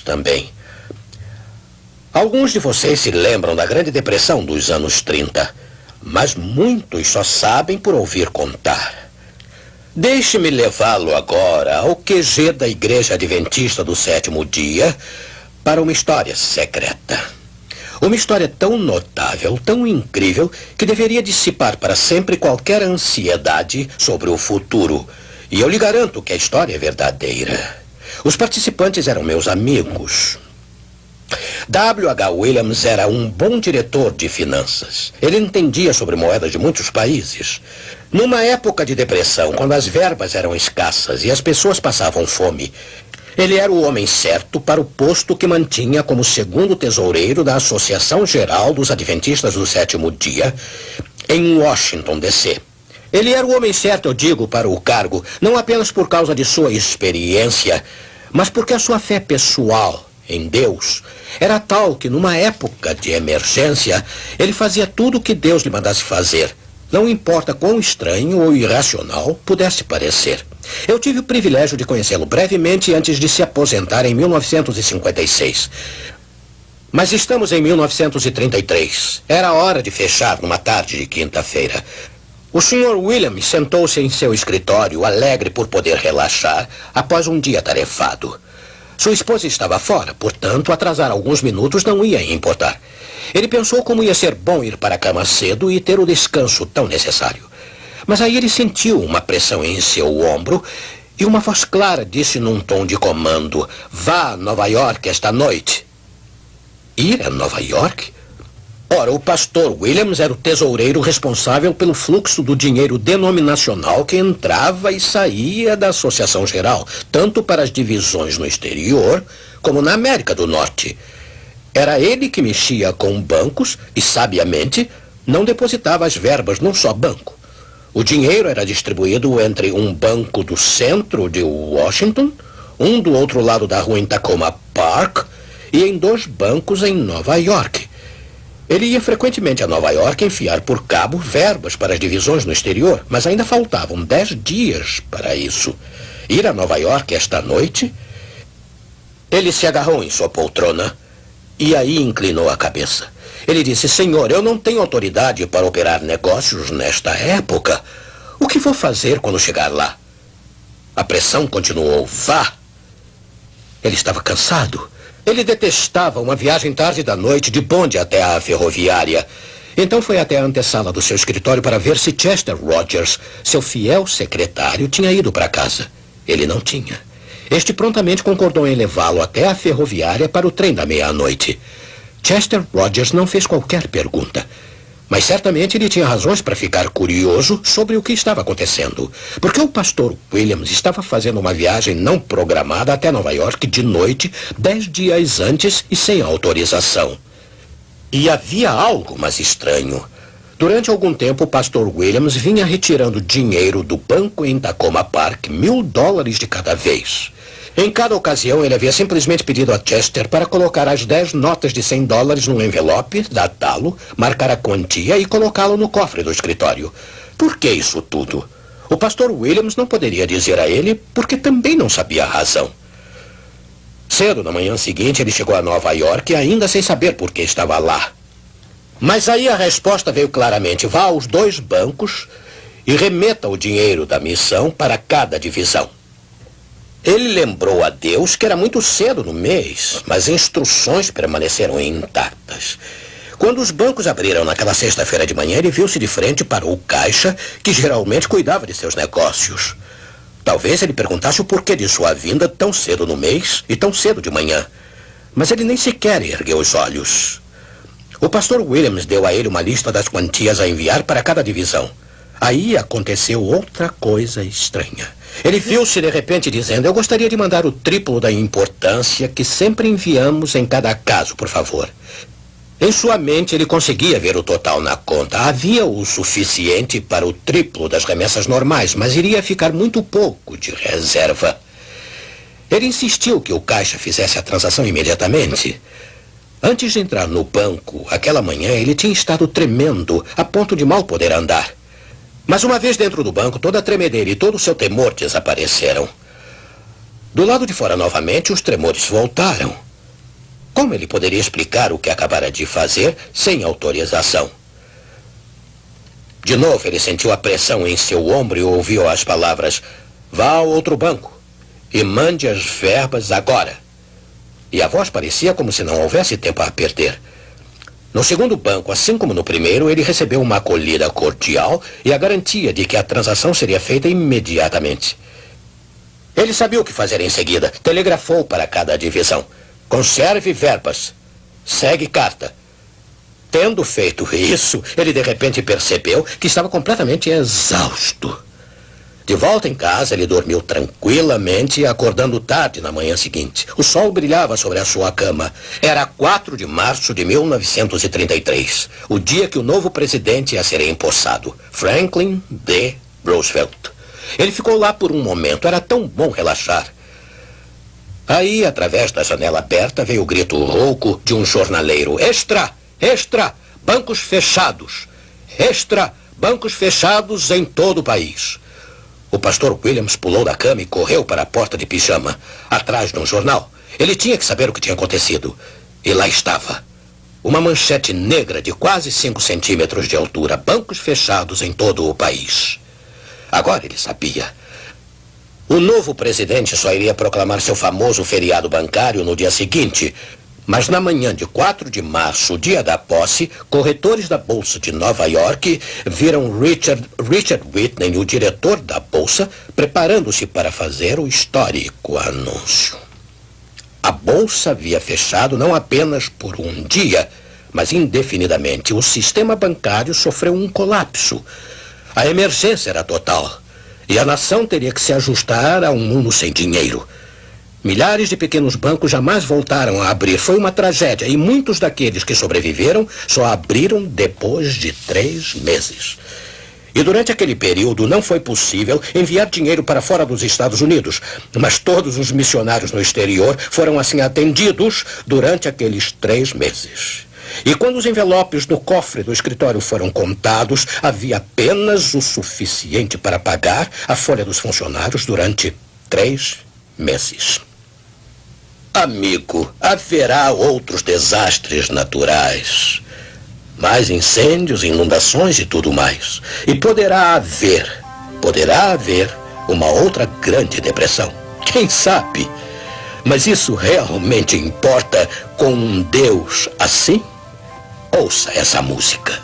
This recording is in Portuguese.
também. Alguns de vocês se lembram da Grande Depressão dos anos 30, mas muitos só sabem por ouvir contar. Deixe-me levá-lo agora ao QG da Igreja Adventista do Sétimo Dia para uma história secreta. Uma história tão notável, tão incrível, que deveria dissipar para sempre qualquer ansiedade sobre o futuro. E eu lhe garanto que a história é verdadeira. Os participantes eram meus amigos. W.H. Williams era um bom diretor de finanças. Ele entendia sobre moedas de muitos países. Numa época de depressão, quando as verbas eram escassas e as pessoas passavam fome, ele era o homem certo para o posto que mantinha como segundo tesoureiro da Associação Geral dos Adventistas do Sétimo Dia, em Washington, D.C. Ele era o homem certo, eu digo, para o cargo, não apenas por causa de sua experiência, mas porque a sua fé pessoal em Deus era tal que, numa época de emergência, ele fazia tudo o que Deus lhe mandasse fazer, não importa quão estranho ou irracional pudesse parecer. Eu tive o privilégio de conhecê-lo brevemente antes de se aposentar em 1956. Mas estamos em 1933. Era hora de fechar numa tarde de quinta-feira. O Sr. Williams sentou-se em seu escritório, alegre por poder relaxar após um dia tarefado. Sua esposa estava fora, portanto, atrasar alguns minutos não ia importar. Ele pensou como ia ser bom ir para a cama cedo e ter o descanso tão necessário. Mas aí ele sentiu uma pressão em seu ombro e uma voz clara disse num tom de comando: "Vá a Nova York esta noite." Ir a Nova York? Ora, o pastor Williams era o tesoureiro responsável pelo fluxo do dinheiro denominacional que entrava e saía da Associação Geral, tanto para as divisões no exterior como na América do Norte. Era ele que mexia com bancos e, sabiamente, não depositava as verbas num só banco. O dinheiro era distribuído entre um banco do centro de Washington, um do outro lado da rua em Tacoma Park e em 2 bancos em Nova York. Ele ia frequentemente a Nova York enfiar por cabo verbas para as divisões no exterior, mas ainda faltavam 10 dias para isso. Ir a Nova York esta noite? Ele se agarrou em sua poltrona e aí inclinou a cabeça. Ele disse: "Senhor, eu não tenho autoridade para operar negócios nesta época. O que vou fazer quando chegar lá?" A pressão continuou. "Vá." Ele estava cansado. Ele detestava uma viagem tarde da noite de bonde até a ferroviária. Então foi até a antessala do seu escritório para ver se Chester Rogers, seu fiel secretário, tinha ido para casa. Ele não tinha. Este prontamente concordou em levá-lo até a ferroviária para o trem da meia-noite. Chester Rogers não fez qualquer pergunta, mas certamente ele tinha razões para ficar curioso sobre o que estava acontecendo, porque o pastor Williams estava fazendo uma viagem não programada até Nova York de noite, 10 dias antes e sem autorização. E havia algo mais estranho. Durante algum tempo, o pastor Williams vinha retirando dinheiro do banco em Tacoma Park, $1.000 de cada vez. Em cada ocasião, ele havia simplesmente pedido a Chester para colocar as 10 notas de $100 num envelope, datá-lo, marcar a quantia e colocá-lo no cofre do escritório. Por que isso tudo? O pastor Williams não poderia dizer a ele, porque também não sabia a razão. Cedo na manhã seguinte, ele chegou a Nova York, ainda sem saber por que estava lá. Mas aí a resposta veio claramente: vá aos 2 bancos e remeta o dinheiro da missão para cada divisão. Ele lembrou a Deus que era muito cedo no mês, mas as instruções permaneceram intactas. Quando os bancos abriram naquela sexta-feira de manhã, ele viu-se de frente para o caixa, que geralmente cuidava de seus negócios. Talvez ele perguntasse o porquê de sua vinda tão cedo no mês e tão cedo de manhã. Mas ele nem sequer ergueu os olhos. O pastor Williams deu a ele uma lista das quantias a enviar para cada divisão. Aí aconteceu outra coisa estranha. Ele viu-se de repente dizendo: "Eu gostaria de mandar o triplo da importância que sempre enviamos em cada caso, por favor." Em sua mente ele conseguia ver o total na conta. Havia o suficiente para o triplo das remessas normais, mas iria ficar muito pouco de reserva. Ele insistiu que o caixa fizesse a transação imediatamente. Antes de entrar no banco, aquela manhã, ele tinha estado tremendo, a ponto de mal poder andar. Mas uma vez dentro do banco, toda a tremedeira e todo o seu temor desapareceram. Do lado de fora, novamente, os tremores voltaram. Como ele poderia explicar o que acabara de fazer sem autorização? De novo, ele sentiu a pressão em seu ombro e ouviu as palavras: "Vá ao outro banco e mande as verbas agora." E a voz parecia como se não houvesse tempo a perder. No segundo banco, assim como no primeiro, ele recebeu uma acolhida cordial e a garantia de que a transação seria feita imediatamente. Ele sabia o que fazer em seguida. Telegrafou para cada divisão: "Conserve verbas. Segue carta." Tendo feito isso, ele de repente percebeu que estava completamente exausto. De volta em casa, ele dormiu tranquilamente, acordando tarde na manhã seguinte. O sol brilhava sobre a sua cama. Era 4 de março de 1933, o dia que o novo presidente ia ser empossado, Franklin D. Roosevelt. Ele ficou lá por um momento. Era tão bom relaxar. Aí, através da janela aberta, veio o grito rouco de um jornaleiro: "Extra! Extra! Bancos fechados! Extra! Bancos fechados em todo o país!" O pastor Williams pulou da cama e correu para a porta de pijama, atrás de um jornal. Ele tinha que saber o que tinha acontecido. E lá estava. Uma manchete negra de quase 5 centímetros de altura. Bancos fechados em todo o país. Agora ele sabia. O novo presidente só iria proclamar seu famoso feriado bancário no dia seguinte. Mas na manhã de 4 de março, dia da posse, corretores da Bolsa de Nova York viram Richard Whitney, o diretor da Bolsa, preparando-se para fazer o histórico anúncio. A Bolsa havia fechado não apenas por um dia, mas indefinidamente. O sistema bancário sofreu um colapso. A emergência era total e a nação teria que se ajustar a um mundo sem dinheiro. Milhares de pequenos bancos jamais voltaram a abrir. Foi uma tragédia e muitos daqueles que sobreviveram só abriram depois de 3 meses. E durante aquele período não foi possível enviar dinheiro para fora dos Estados Unidos. Mas todos os missionários no exterior foram assim atendidos durante aqueles 3 meses. E quando os envelopes no cofre do escritório foram contados, havia apenas o suficiente para pagar a folha dos funcionários durante 3 meses. Amigo, haverá outros desastres naturais. Mais incêndios, inundações e tudo mais. E poderá haver uma outra grande depressão. Quem sabe? Mas isso realmente importa com um Deus assim? Ouça essa música.